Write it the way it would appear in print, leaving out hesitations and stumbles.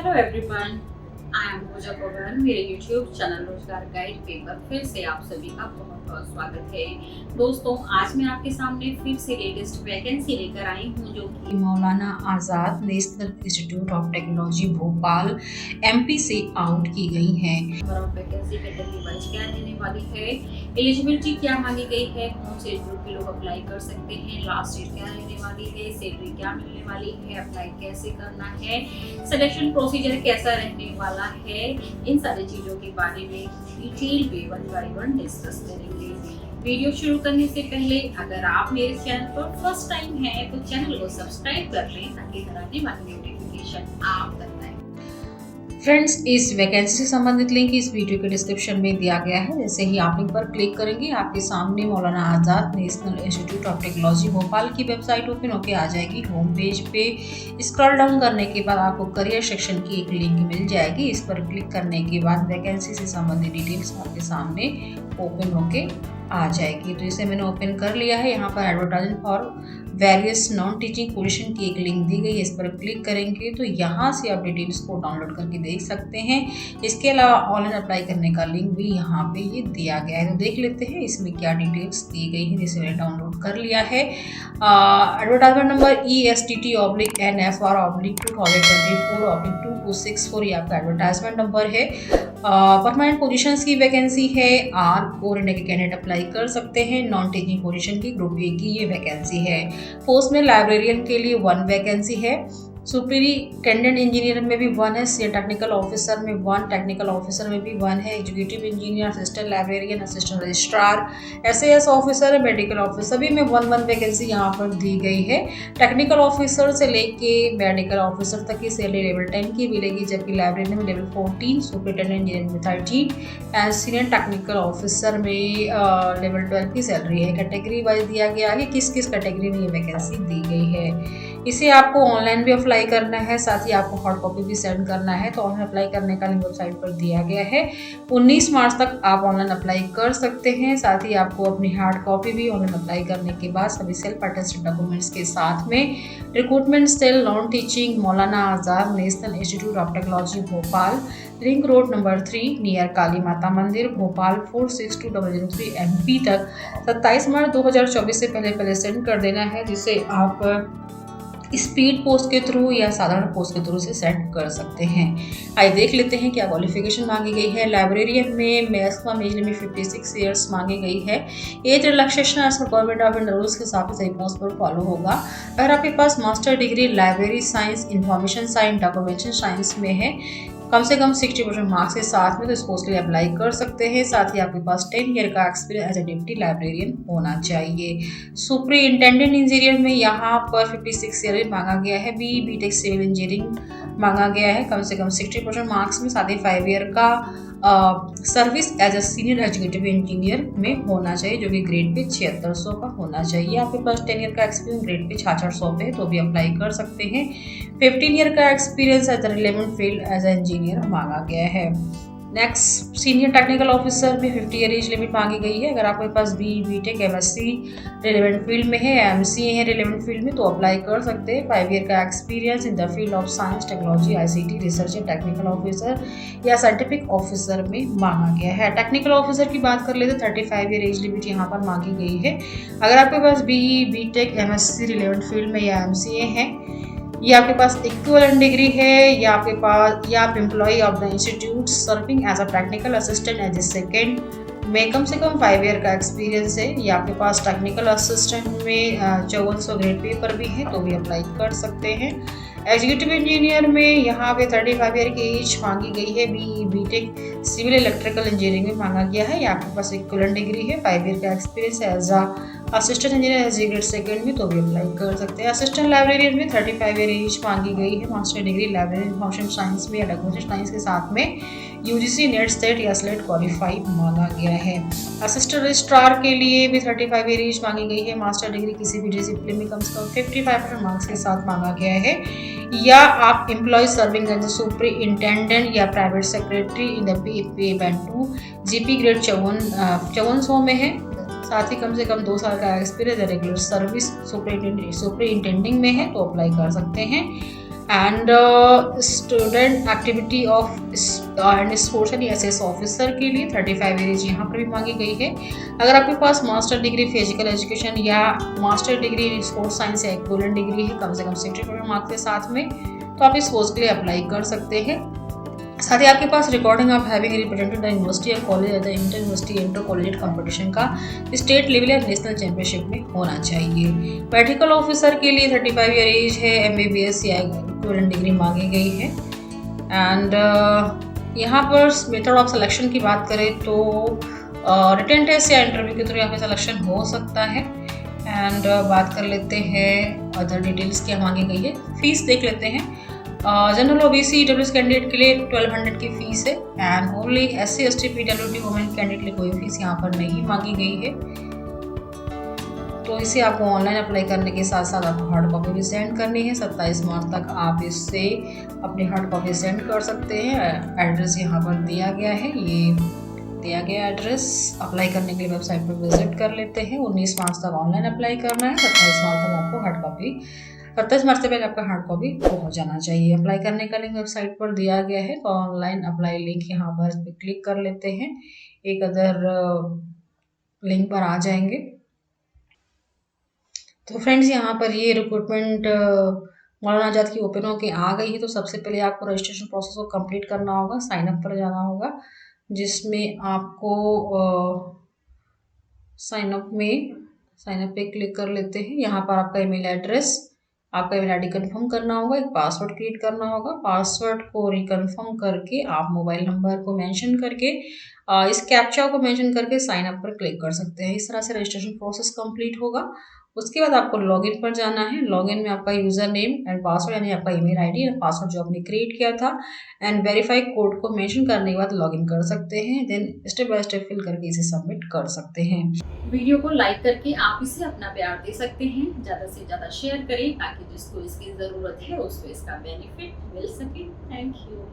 Hello everyone, I am पूजा पवन। मेरे YouTube channel रोजगार guide पे पर फिर से आप सभी का बहुत बहुत स्वागत है। दोस्तों, आज मैं आपके सामने फिर से लेटेस्ट वैकेंसी लेकर आई हूँ जो कि Maulana Azad national institute of technology Bhopal MP से आउट की गई है। Number of vacancy category wise क्या रहने वाली है, एलिजिबिलिटी क्या मांगी गई है, कौन से ग्रुप के लोग अप्लाई कर सकते हैं, लास्ट डेट क्या रहने वाली है, सैलरी क्या मिलने वाली है, अप्लाई कैसे करना है, सिलेक्शन प्रोसीजर कैसा रहने वाला है, इन सारी चीजों के बारे में डिटेल में वन बाय वन डिस्कस करेंगे। वीडियो शुरू करने से पहले अगर आप मेरे चैनल पर फर्स्ट टाइम हैं तो चैनल को सब्सक्राइब कर लें ताकि हर आने वाली नोटिफिकेशन आप तक आए। फ्रेंड्स, इस वैकेंसी से संबंधित लिंक इस वीडियो के डिस्क्रिप्शन में दिया गया है। जैसे ही आप लिंक पर क्लिक करेंगे आपके सामने Maulana Azad national institute of technology Bhopal की वेबसाइट ओपन होकर आ जाएगी। होम पेज पे स्क्रॉल डाउन करने के बाद आपको करियर सेक्शन की एक लिंक मिल जाएगी। इस पर क्लिक करने के बाद वैकेंसी से संबंधित डिटेल्स आपके सामने ओपन होके आ जाएगी। तो इसे मैंने ओपन कर लिया है। यहाँ पर advertisement for various non teaching position की एक लिंक दी गई है। इस पर क्लिक करेंगे तो यहाँ से आप डिटेल्स को डाउनलोड करके देख सकते हैं। इसके अलावा ऑनलाइन अप्लाई करने का लिंक भी यहाँ पे ये दिया गया है। तो देख लेते हैं इसमें क्या डिटेल्स दी गई है, जिसे मैंने डाउनलोड कर लिया है। एडवर्टाइजमेंट नंबर ESTT/NFR/2024/2264 ये आपका एडवर्टाइजमेंट नंबर है। परमानेंट पोजीशंस की वैकेंसी है। R4 इंडिया के कैंडिडेट अप्लाई कर सकते हैं। नॉन टीचिंग पोजीशन की ग्रुप ए की ये वैकेंसी है। पोस्ट में लाइब्रेरियन के लिए 1 वैकेंसी है। सुपरिटेंडेंट इंजीनियर में भी 1 है। सीनियर टेक्निकल ऑफिसर में 1, टेक्निकल ऑफिसर में भी 1 है। Executive engineer, assistant librarian, assistant registrar, SAS officer, medical officer सभी में 1 वैकेंसी यहाँ पर दी गई है। टेक्निकल ऑफिसर से लेके मेडिकल ऑफिसर तक की सैलरी लेवल 10 की मिलेगी, जबकि लाइब्रेरियन में लेवल 14, सुपरिटेंडेंट इंजीनियर में 13 एंड सीनियर टेक्निकल ऑफिसर में लेवल 12 की सैलरी है। कैटेगरी वाइज दिया गया है किस किस कैटेगरी में ये वैकेंसी दी गई है। इसे आपको ऑनलाइन भी अप्लाई करना है, साथ ही आपको हॉट कॉपी भी सेंड करना है। तो ऑनलाइन अप्लाई करने का लिंक वेबसाइट पर दिया गया है। 19 मार्च तक आप ऑनलाइन अप्लाई कर सकते हैं। साथ ही आपको अपनी हार्ड कॉपी भी ऑनलाइन अप्लाई करने के बाद सभी सेल्फ अटेस्टेड डॉक्यूमेंट्स के साथ में recruitment cell non teaching Maulana Azad national institute of technology Bhopal, ring road number 3 near Kali Mata Mandir Bhopal 462003 MP तक 27 मार्च 2024 से पहले सेंड कर देना है, जिसे आप स्पीड पोस्ट के थ्रू या साधारण पोस्ट के थ्रू से सेंड कर सकते हैं। आइए देख लेते हैं क्या क्वालिफिकेशन मांगी गई है। लाइब्रेरियन में मैक्सिमम एज लिमिट 56 ईयर्स मांगी गई है। एज रिलैक्सेशन एज पर गवर्नमेंट ऑफ इंडिया रूल्स के हिसाब से सही पोस्ट पर फॉलो होगा। अगर आपके पास master degree library science, information science, documentation science में है, कम से कम 60% मार्क्स के साथ में तो इस पोस्ट के लिए अप्लाई कर सकते हैं। साथ ही आपके पास 10 ईयर का experience as a deputy librarian होना चाहिए। सुपरिटेंडेंट इंजीनियर में यहाँ पर 56 ईयर मांगा गया है। BTech सिविल इंजीनियरिंग मांगा गया है, कम से कम 60% मार्क्स में। साथ ही 5 ईयर का service as a senior executive engineer में होना चाहिए, जो कि ग्रेड पे 7600 का होना चाहिए। आपके पास 10 ईयर का एक्सपीरियंस ग्रेड पे 6600 पे है तो भी अप्लाई कर सकते हैं। 15 ईयर का experience as a relevant field as an engineer मांगा गया है। नेक्स्ट, सीनियर टेक्निकल ऑफिसर में 50 ईयर एज लिमिट मांगी गई है। अगर आपके पास BTech MSc रिलेवेंट फील्ड में है, MCA है रिलेवेंट फील्ड में तो अप्लाई कर सकते हैं। 5 ईयर का experience in the field of science, technology, ICT, research या टेक्निकल ऑफिसर या साइंटिफिक ऑफिसर में मांगा गया है। टेक्निकल ऑफिसर की बात कर लेते 35 ईयर एज लिमिट यहाँ पर मांगी गई है। अगर आपके पास BTech MSc रिलेवेंट फील्ड में या MCA है, या आपके पास इक्विवेलेंट डिग्री है, या आपके पास या आप employee of the institute serving as a technical assistant as a second में कम से कम 5 ईयर का एक्सपीरियंस है, या आपके पास टेक्निकल असिस्टेंट में 5400 ग्रेड पे पर भी है तो भी अप्लाई कर सकते हैं। एग्जीक्यूटिव इंजीनियर में यहाँ पे 35 ईयर की एज मांगी गई है। BTech सिविल इलेक्ट्रिकल इंजीनियरिंग में मांगा गया है, या आपके पास इक्विवेलेंट डिग्री है, 5 ईयर का experience as a assistant engineer as grade second में तो भी अप्लाई कर सकते हैं। असिस्टेंट लाइब्रेरियन में 35 ईयर एज मांगी गई है। Master degree library information science में या डॉक्यूमेंटेशन साइंस के साथ में UGC नेट स्टेट या स्लेट क्वालिफाई मांगा गया है। असिस्टेंट रजिस्ट्रार के लिए भी 35 ईयर एज मांगी गई है। मास्टर डिग्री किसी भी डिसिप्लिन में कम से कम 55% मार्क्स के साथ मांगा गया है, या आप employ serving as a superintendent या private secretary in the pay band 2 GP grade 5400 में है। साथ ही कम से कम 2 साल का एक्सपीरियंस रेगुलर सर्विस सुपरिटेंडिंग में है तो अप्लाई कर सकते हैं। And student activity of and sports and S officer के लिए 35 एज यहाँ पर भी मांगी गई है। अगर आपके पास मास्टर डिग्री फिजिकल एजुकेशन या मास्टर डिग्री स्पोर्ट्स साइंस या इक्विवेलेंट डिग्री है कम से कम 60 मार्क्स के साथ में, तो आप इस पोस्ट के लिए अप्लाई कर सकते हैं। साथ ही आपके पास recording of having represented the university या college the inter university inter college competition का स्टेट लेवल या नेशनल चैंपियनशिप में होना चाहिए। मेडिकल ऑफिसर के लिए 35 ईयर एज है, MBBS या इक्विवेलेंट डिग्री मांगी गई है। एंड यहाँ पर मेथड ऑफ सिलेक्शन की बात करें तो रिटन टेस्ट या इंटरव्यू के थ्रू यहाँ पे सिलेक्शन हो सकता है। एंड बात कर लेते हैं अदर डिटेल्स क्या मांगी गई है। फीस देख लेते हैं। जनरल OBC EWS कैंडिडेट के लिए 1200 की फीस है and only SC ST PWD women candidate के लिए कोई फीस यहाँ पर नहीं मांगी गई है। तो इसे आपको ऑनलाइन अप्लाई करने के साथ साथ आपको हार्ड कॉपी भी सेंड करनी है। 27 मार्च तक आप इससे अपनी हार्ड कॉपी सेंड कर सकते हैं। एड्रेस यहाँ पर दिया गया है, ये दिया गया एड्रेस। अप्लाई करने के लिए वेबसाइट पर विजिट कर लेते हैं। 19 मार्च तक ऑनलाइन अप्लाई करना है। 27 मार्च तक आपको हार्ड कॉपी 27 मार्च से पहले आपका हार्ड कॉपी पहुंच जाना चाहिए। अप्लाई करने का लिंक वेबसाइट पर दिया गया है, तो ऑनलाइन अप्लाई लिंक यहाँ पर क्लिक कर लेते हैं। एक अदर लिंक पर आ जाएंगे। तो फ्रेंड्स यहाँ पर ये रिक्रूटमेंट मौलाना आज़ाद की ओपन होके आ गई है। तो सबसे पहले आपको रजिस्ट्रेशन प्रोसेस को कंप्लीट करना होगा, साइन अप पर जाना होगा, जिसमें आपको साइन अप पे क्लिक कर लेते हैं। यहाँ पर आपका ईमेल एड्रेस, आपका ईमेल आईडी कंफर्म करना होगा, एक पासवर्ड क्रिएट करना होगा। पासवर्ड को रिकन्फर्म करके आप मोबाइल नंबर को मेंशन करके इस कैप्चा को मेंशन करके साइन अप पर क्लिक कर सकते हैं। इस तरह से रजिस्ट्रेशन प्रोसेस कंप्लीट होगा। उसके बाद आपको लॉगिन पर जाना है। लॉगिन में आपका यूजर नेम एंड पासवर्ड यानी आपका ईमेल आईडी और पासवर्ड जो आपने क्रिएट किया था एंड वेरीफाई कोड को मेंशन करने के बाद लॉगिन कर सकते हैं। Then step by step fill करके इसे सबमिट कर सकते हैं। वीडियो को लाइक करके आप इसे अपना प्यार दे सकते हैं। ज़्यादा से ज़्यादा शेयर करें ताकि जिसको इसकी ज़रूरत है उसको इसका बेनिफिट मिल सके। Thank you.